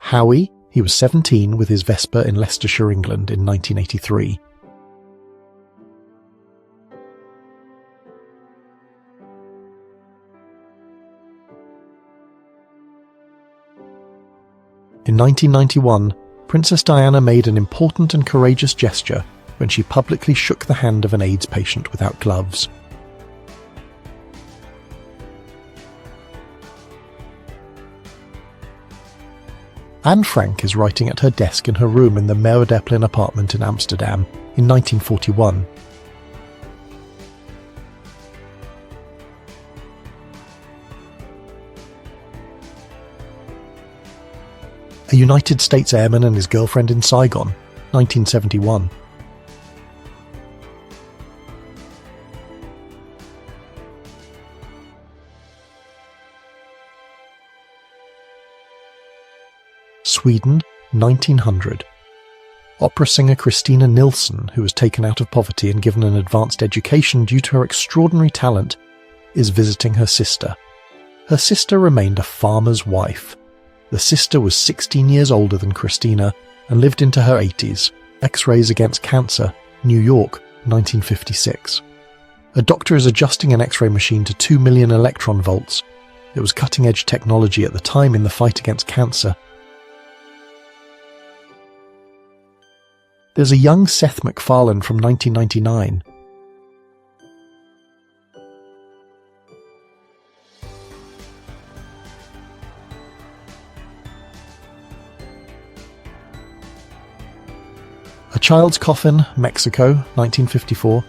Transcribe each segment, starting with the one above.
Howie, he was 17 with his Vespa in Leicestershire, England in 1983. In 1991, Princess Diana made an important and courageous gesture when she publicly shook the hand of an AIDS patient without gloves. Anne Frank is writing at her desk in her room in the Meerderplein apartment in Amsterdam in 1941. A United States Airman and his girlfriend in Saigon, 1971. Sweden, 1900. Opera singer Christina Nilsson, who was taken out of poverty and given an advanced education due to her extraordinary talent, is visiting her sister. Her sister remained a farmer's wife. The sister was 16 years older than Christina and lived into her 80s. X-rays against cancer, New York, 1956. A doctor is adjusting an X-ray machine to 2 million electron volts. It was cutting-edge technology at the time in the fight against cancer. There's a young Seth MacFarlane from 1999. A Child's Coffin, Mexico, 1954.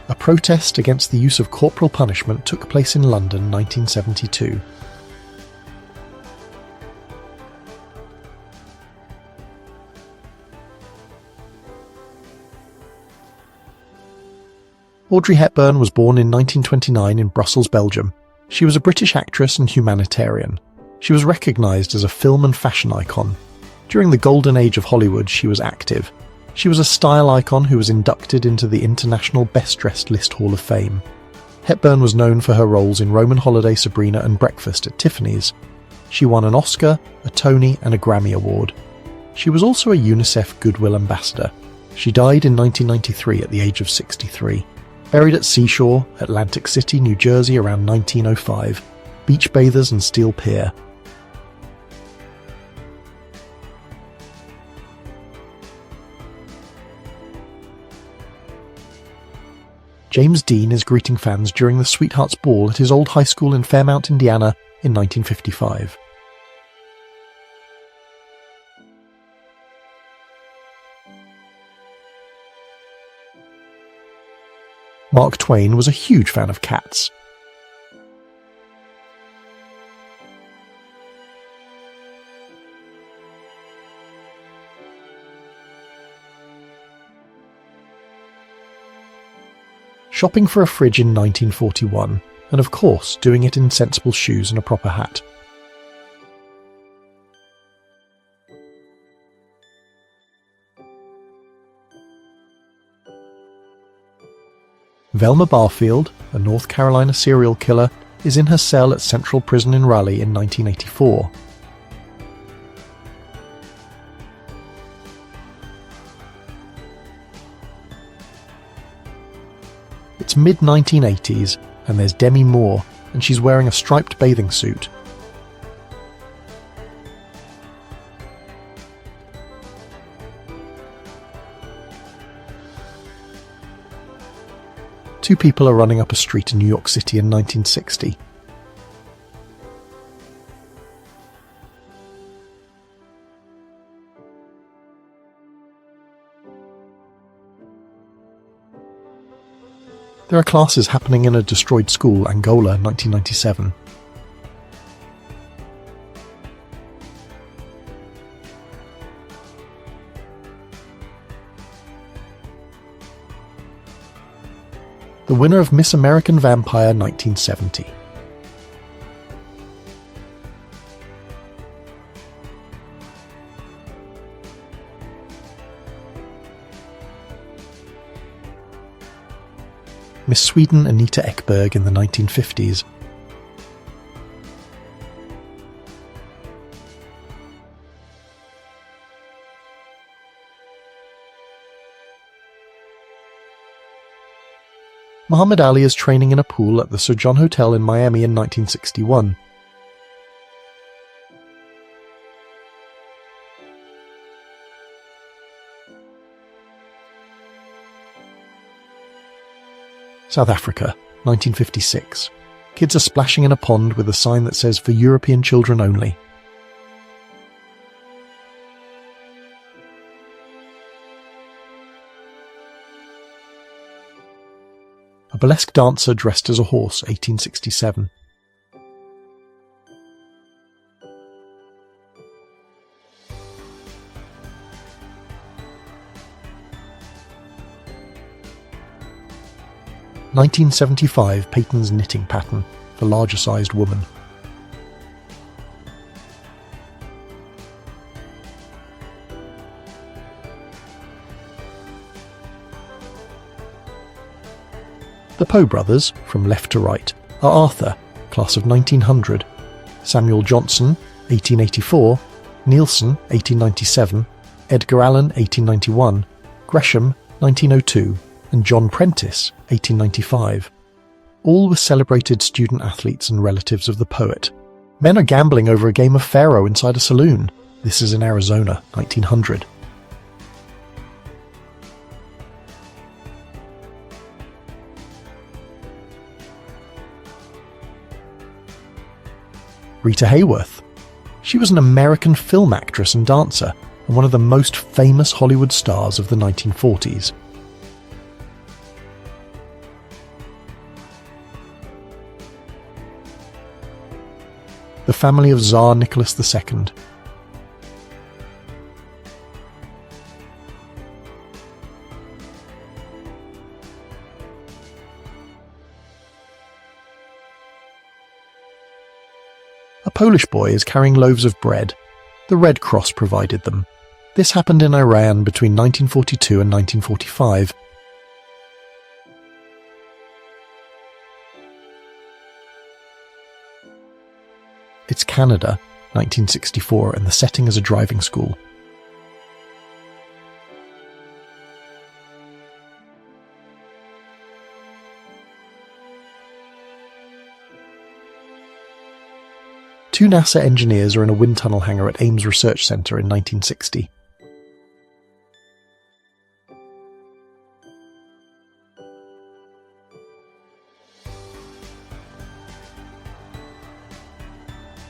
A protest against the use of corporal punishment took place in London, 1972. Audrey Hepburn was born in 1929 in Brussels, Belgium. She was a British actress and humanitarian. She was recognised as a film and fashion icon. During the golden age of Hollywood, she was active. She was a style icon who was inducted into the International Best Dressed List Hall of Fame. Hepburn was known for her roles in Roman Holiday, Sabrina and Breakfast at Tiffany's. She won an Oscar, a Tony and a Grammy Award. She was also a UNICEF Goodwill Ambassador. She died in 1993 at the age of 63. Buried at Seashore, Atlantic City, New Jersey around 1905. Beach bathers and steel pier. James Dean is greeting fans during the Sweethearts Ball at his old high school in Fairmount, Indiana in 1955. Mark Twain was a huge fan of cats. Shopping for a fridge in 1941, and of course doing it in sensible shoes and a proper hat. Velma Barfield, a North Carolina serial killer, is in her cell at Central Prison in Raleigh in 1984. It's mid-1980s, and there's Demi Moore, and she's wearing a striped bathing suit. Two people are running up a street in New York City in 1960. There are classes happening in a destroyed school, Angola, 1997. The winner of Miss American Vampire 1970. Miss Sweden Anita Ekberg in the 1950s. Muhammad Ali is training in a pool at the Sir John Hotel in Miami in 1961. South Africa, 1956. Kids are splashing in a pond with a sign that says "For European children only." A burlesque dancer dressed as a horse, 1867. (1975) Peyton's knitting pattern for larger-sized woman. The Poe brothers, from left to right, are Arthur, class of 1900, Samuel Johnson, 1884, Nielsen, 1897, Edgar Allan, 1891, Gresham, 1902, and John Prentice, 1895. All were celebrated student athletes and relatives of the poet. Men are gambling over a game of faro inside a saloon. This is in Arizona, 1900. Rita Hayworth. She was an American film actress and dancer, and one of the most famous Hollywood stars of the 1940s. The family of Tsar Nicholas II. A Polish boy is carrying loaves of bread. The Red Cross provided them. This happened in Iran between 1942 and 1945. It's Canada, 1964, and the setting is a driving school. Two NASA engineers are in a wind tunnel hangar at Ames Research Center in 1960.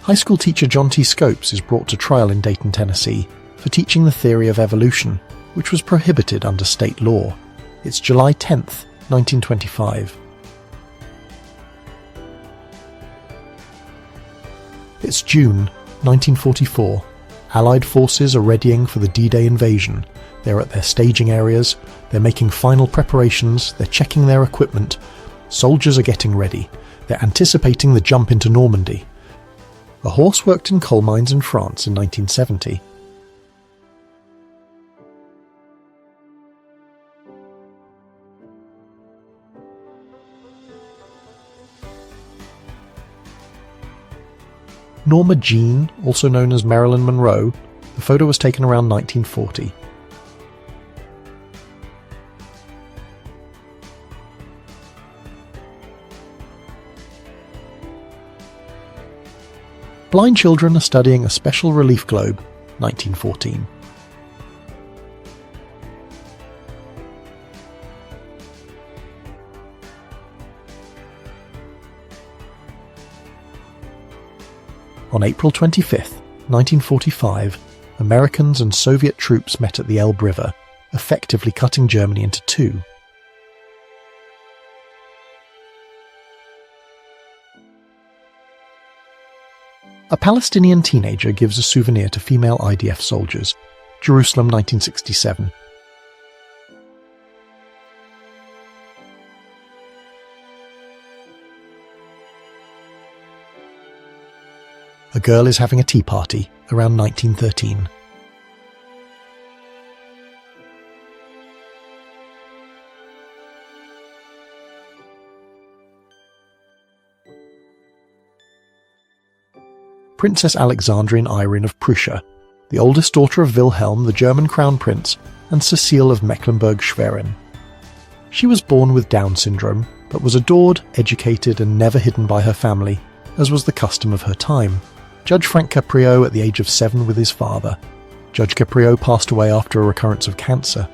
High school teacher John T. Scopes is brought to trial in Dayton, Tennessee, for teaching the theory of evolution, which was prohibited under state law. It's July 10th, 1925. It's June, 1944. Allied forces are readying for the D-Day invasion. They're at their staging areas, they're making final preparations, they're checking their equipment. Soldiers are getting ready. They're anticipating the jump into Normandy. A horse worked in coal mines in France in 1970. Norma Jean, also known as Marilyn Monroe, the photo was taken around 1940. Blind children are studying a special relief globe, 1914. On April 25, 1945, Americans and Soviet troops met at the Elbe River, effectively cutting Germany into two. A Palestinian teenager gives a souvenir to female IDF soldiers. Jerusalem, 1967. A girl is having a tea party, around 1913. Princess Alexandrine Irene of Prussia, the oldest daughter of Wilhelm, the German crown prince, and Cecile of Mecklenburg-Schwerin. She was born with Down syndrome, but was adored, educated, and never hidden by her family, as was the custom of her time. Judge Frank Caprio at the age of 7 with his father. Judge Caprio passed away after a recurrence of cancer.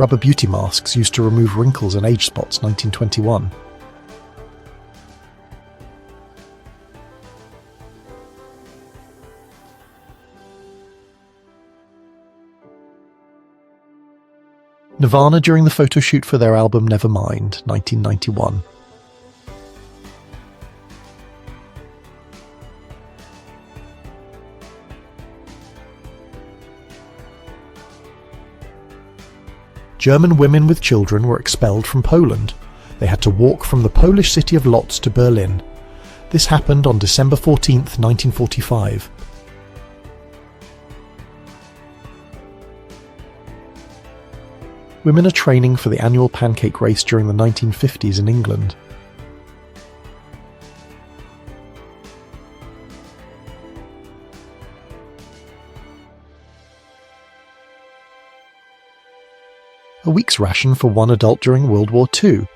Rubber beauty masks used to remove wrinkles and age spots, 1921. Nirvana during the photo shoot for their album Nevermind, 1991. German women with children were expelled from Poland. They had to walk from the Polish city of Lodz to Berlin. This happened on December 14, 1945. Women are training for the annual pancake race during the 1950s in England. A week's ration for one adult during World War II.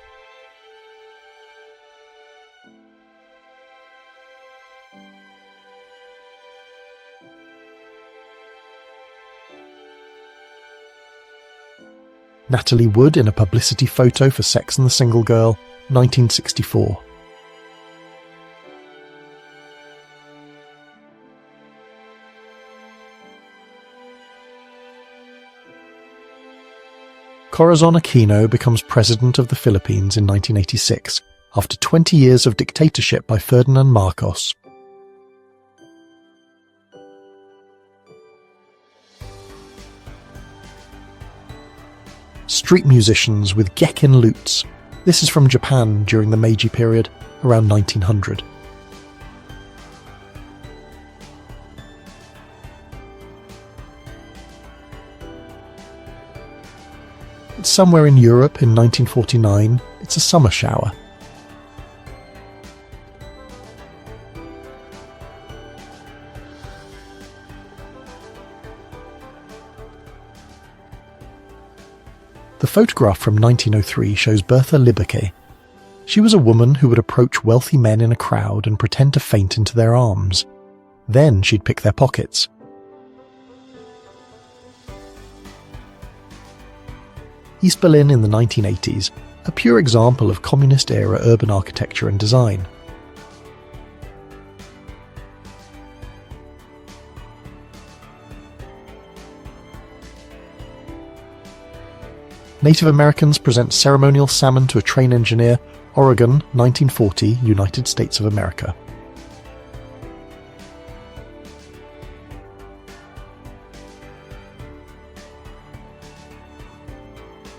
Natalie Wood in a publicity photo for Sex and the Single Girl, 1964. Corazon Aquino becomes president of the Philippines in 1986, after 20 years of dictatorship by Ferdinand Marcos. Street musicians with Gekin lutes. This is from Japan during the Meiji period, around 1900. Somewhere in Europe in 1949, it's a summer shower. The photograph from 1903 shows Bertha Libeke. She was a woman who would approach wealthy men in a crowd and pretend to faint into their arms. Then she'd pick their pockets. East Berlin in the 1980s, a pure example of communist-era urban architecture and design. Native Americans present ceremonial salmon to a train engineer, Oregon, 1940, United States of America.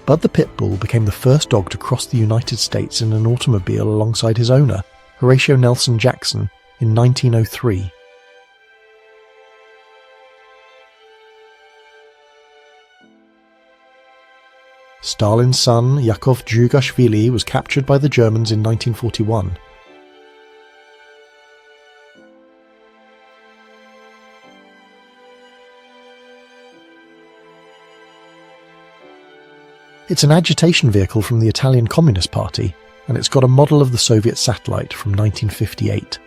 Bud the Pit Bull became the first dog to cross the United States in an automobile alongside his owner, Horatio Nelson Jackson, in 1903. Stalin's son, Yakov Djugashvili, was captured by the Germans in 1941. It's an agitation vehicle from the Italian Communist Party, and it's got a model of the Soviet satellite from 1958.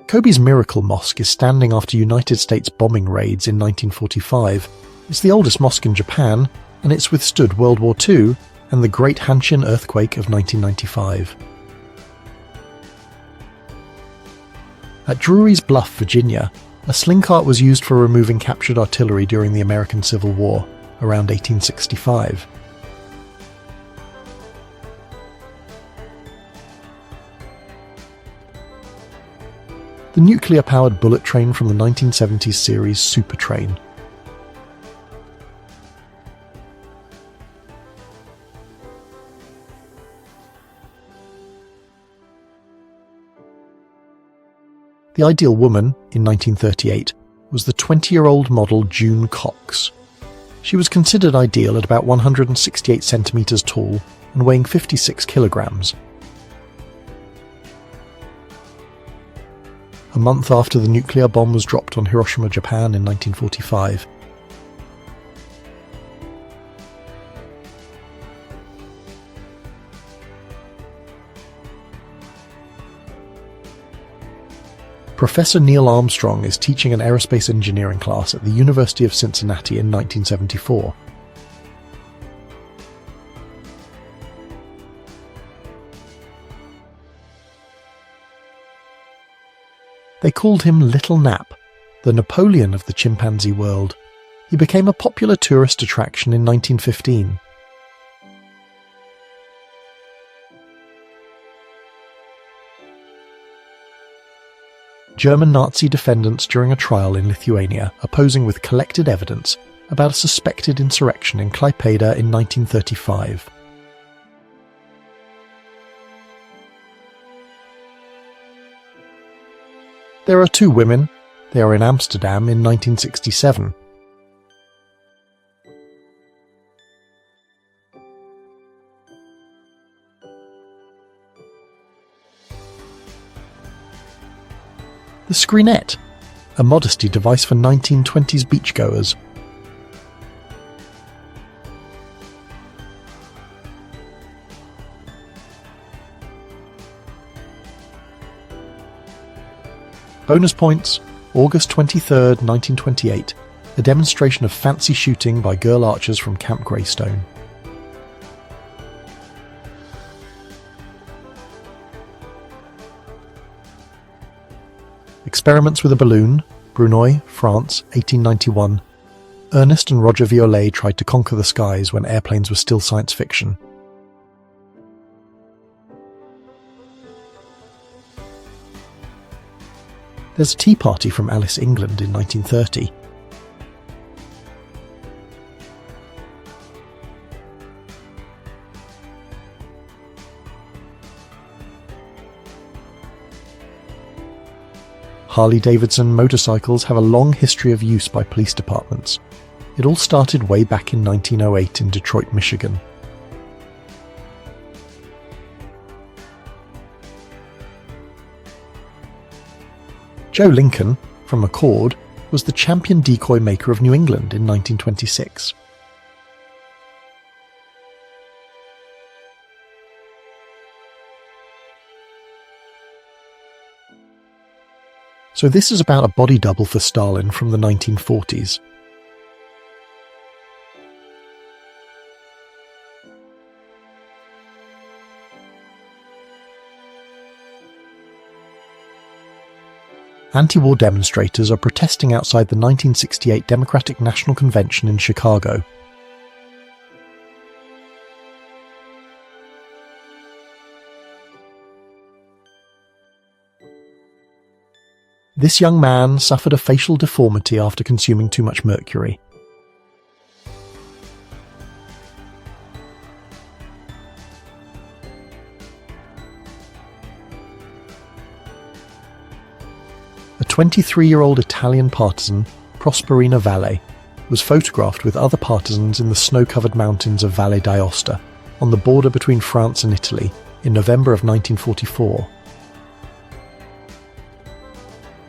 Kobe's Miracle Mosque is standing after United States bombing raids in 1945. It's the oldest mosque in Japan, and it's withstood World War II and the Great Hanshin earthquake of 1995. At Drury's Bluff, Virginia, a sling cart was used for removing captured artillery during the American Civil War, around 1865. The nuclear-powered bullet train from the 1970s series Super Train. The ideal woman, in 1938, was the 20-year-old model June Cox. She was considered ideal at about 168 centimetres tall and weighing 56 kilograms. A month after the nuclear bomb was dropped on Hiroshima, Japan in 1945, Professor Neil Armstrong is teaching an aerospace engineering class at the University of Cincinnati in 1974. They called him Little Nap, the Napoleon of the chimpanzee world. He became a popular tourist attraction in 1915. German Nazi defendants during a trial in Lithuania are posing with collected evidence about a suspected insurrection in Klaipėda in 1935. There are two women. They are in Amsterdam in 1967. The screenette, a modesty device for 1920s beachgoers. Bonus points: August 23rd, 1928, a demonstration of fancy shooting by girl archers from Camp Greystone. Experiments with a balloon, Brunei, France, 1891. Ernest and Roger Viollet tried to conquer the skies when airplanes were still science fiction. There's a tea party from Alice, England in 1930. Harley-Davidson motorcycles have a long history of use by police departments. It all started way back in 1908 in Detroit, Michigan. Joe Lincoln, from McCord, was the champion decoy maker of New England in 1926. So this is about a body double for Stalin from the 1940s. Anti-war demonstrators are protesting outside the 1968 Democratic National Convention in Chicago. This young man suffered a facial deformity after consuming too much mercury. A 23-year-old Italian partisan, Prosperina Valle, was photographed with other partisans in the snow-covered mountains of Valle d'Aosta, on the border between France and Italy, in November of 1944.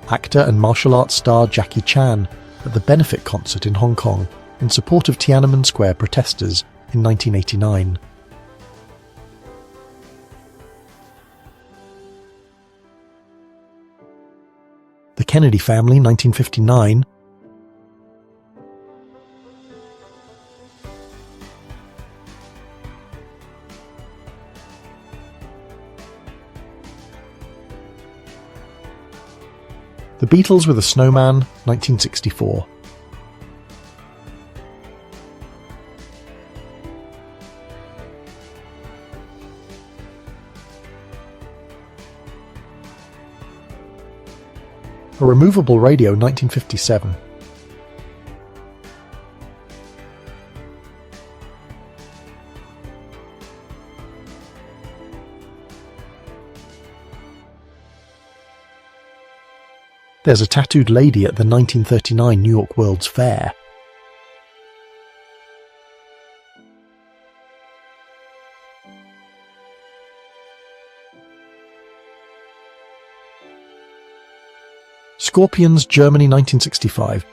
Actor and martial arts star Jackie Chan at the benefit concert in Hong Kong in support of Tiananmen Square protesters in 1989. The Kennedy family, 1959. The Beatles with a Snowman, 1964. A removable radio, 1957. There's a tattooed lady at the 1939 New York World's Fair. Scorpions, Germany 1965.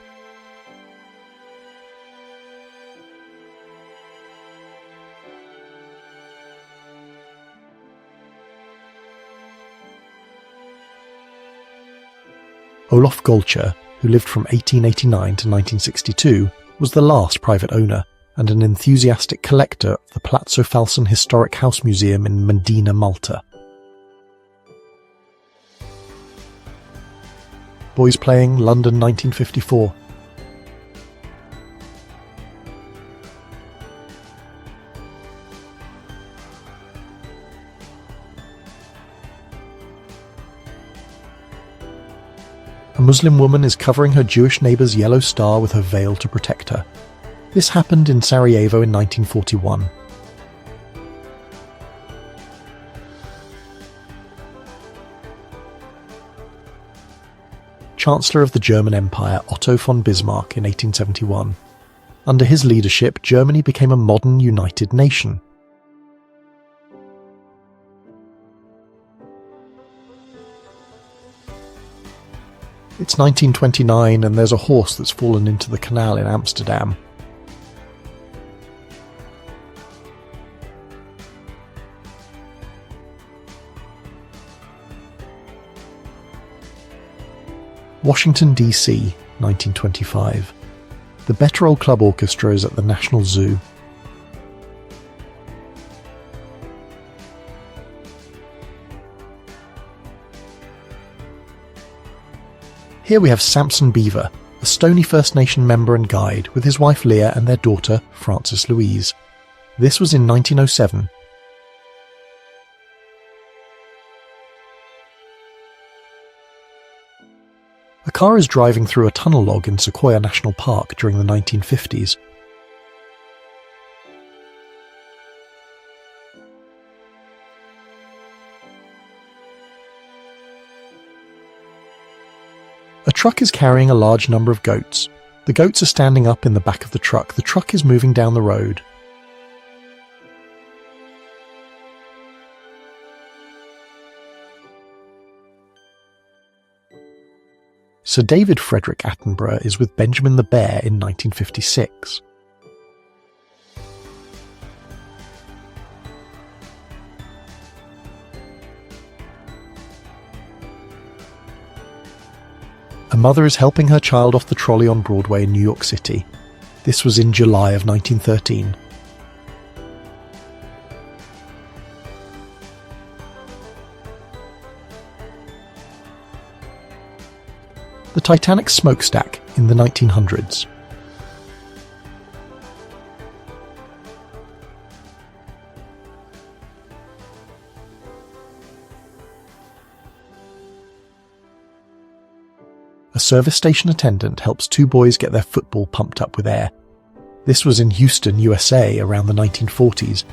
Olaf Golcher, who lived from 1889 to 1962, was the last private owner and an enthusiastic collector of the Palazzo Falson Historic House Museum in Modena, Malta. Boys Playing, London 1954. A Muslim woman is covering her Jewish neighbour's yellow star with her veil to protect her. This happened in Sarajevo in 1941. Chancellor of the German Empire Otto von Bismarck in 1871. Under his leadership, Germany became a modern united nation. It's 1929 and there's a horse that's fallen into the canal in Amsterdam. Washington, D.C., 1925. The Betterol Club Orchestra is at the National Zoo. Here we have Samson Beaver, a Stoney First Nation member and guide, with his wife Leah and their daughter, Frances Louise. This was in 1907. A car is driving through a tunnel log in Sequoia National Park during the 1950s. A truck is carrying a large number of goats. The goats are standing up in the back of the truck. The truck is moving down the road. Sir David Frederick Attenborough is with Benjamin the Bear in 1956. A mother is helping her child off the trolley on Broadway in New York City. This was in July of 1913. The Titanic smokestack in the 1900s. A service station attendant helps two boys get their football pumped up with air. This was in Houston, USA around the 1940s.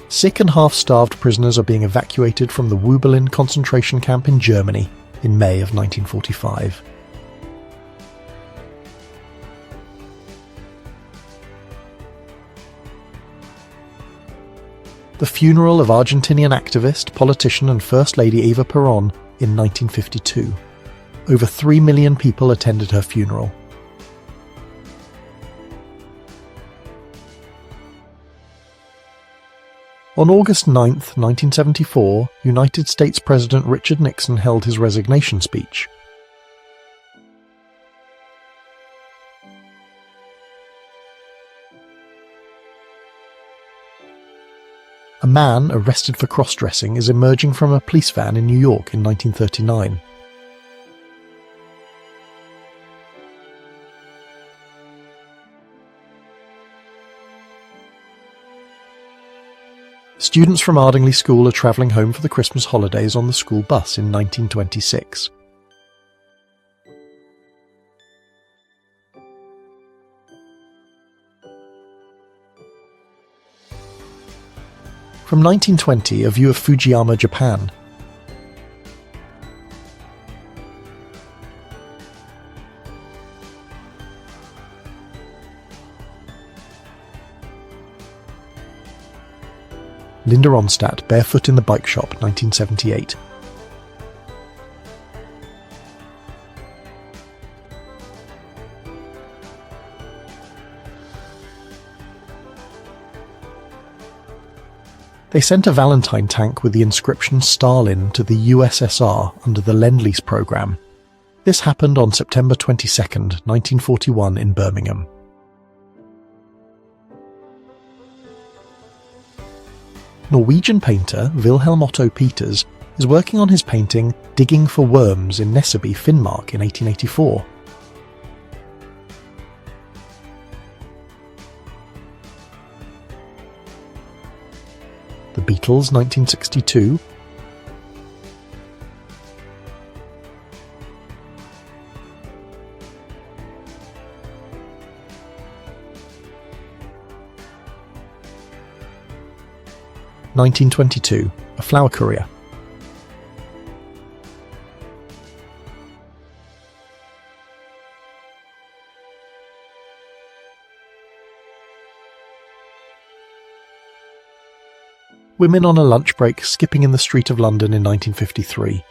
Sick and half-starved prisoners are being evacuated from the Wöberlin concentration camp in Germany in May of 1945. The funeral of Argentinian activist, politician and First Lady Eva Perón in 1952. Over 3 million people attended her funeral. On August 9, 1974, United States President Richard Nixon held his resignation speech. A man arrested for cross-dressing is emerging from a police van in New York in 1939. Students from Ardingly School are travelling home for the Christmas holidays on the school bus in 1926. From 1920, a view of Fujiyama, Japan. Linda Ronstadt, barefoot in the bike shop, 1978. They sent a Valentine tank with the inscription Stalin to the USSR under the Lend-Lease program. This happened on September 22, 1941 in Birmingham. Norwegian painter Wilhelm Otto Peters is working on his painting Digging for Worms in Nesseby, Finnmark in 1884. The Beatles, 1962. (1922), A Flower Courier. Women on a lunch break skipping in the street of London in 1953.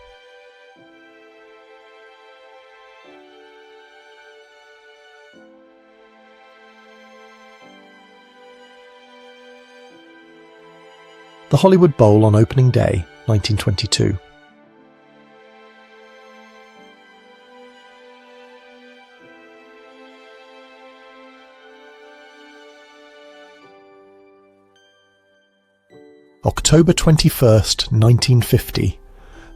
The Hollywood Bowl on opening day, 1922. October 21st, 1950.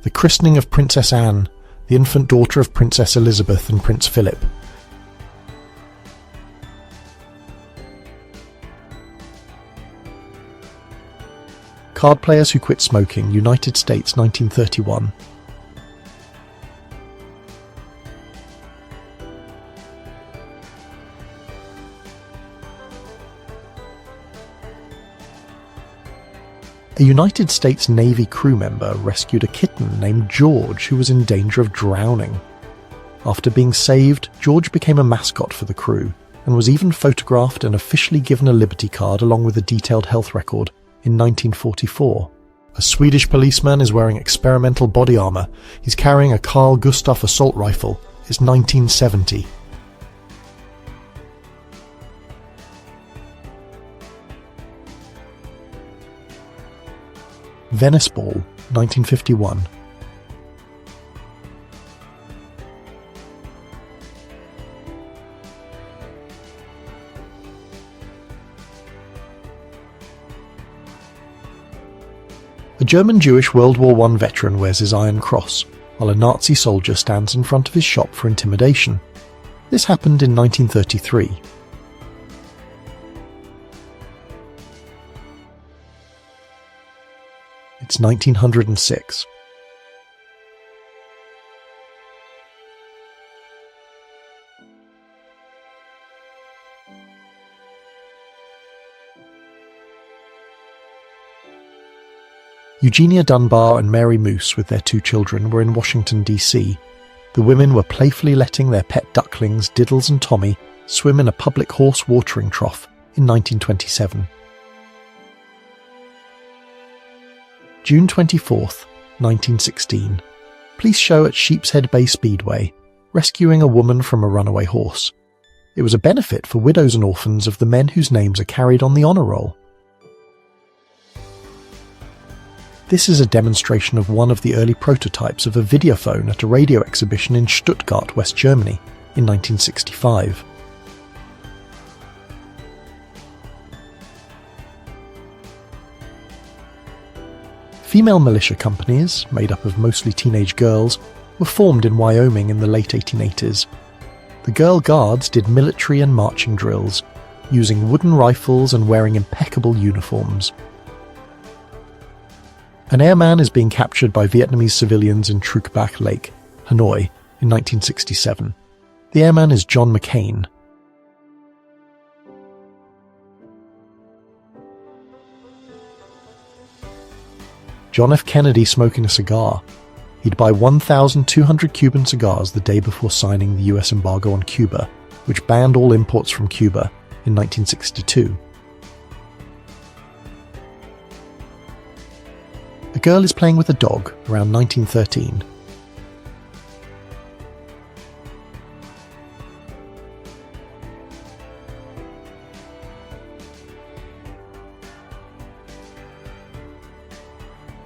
The christening of Princess Anne, the infant daughter of Princess Elizabeth and Prince Philip. Card players who quit smoking, United States, 1931. A United States Navy crew member rescued a kitten named George who was in danger of drowning. After being saved, George became a mascot for the crew and was even photographed and officially given a Liberty card along with a detailed health record in 1944. A Swedish policeman is wearing experimental body armour. He's carrying a Carl Gustaf assault rifle. It's 1970. Venice Ball, 1951. A German Jewish World War I veteran wears his Iron Cross, while a Nazi soldier stands in front of his shop for intimidation. This happened in 1933. It's 1906. Eugenia Dunbar and Mary Moose with their 2 children were in Washington, D.C. The women were playfully letting their pet ducklings, Diddles and Tommy, swim in a public horse watering trough in 1927. June 24th, 1916. Police show at Sheepshead Bay Speedway, rescuing a woman from a runaway horse. It was a benefit for widows and orphans of the men whose names are carried on the honour roll. This is a demonstration of one of the early prototypes of a videophone at a radio exhibition in Stuttgart, West Germany, in 1965. Female militia companies, made up of mostly teenage girls, were formed in Wyoming in the late 1880s. The Girl Guards did military and marching drills, using wooden rifles and wearing impeccable uniforms. An airman is being captured by Vietnamese civilians in Truc Bac Lake, Hanoi, in 1967. The airman is John McCain. John F. Kennedy smoking a cigar. He'd buy 1,200 Cuban cigars the day before signing the US embargo on Cuba, which banned all imports from Cuba in 1962. A girl is playing with a dog around 1913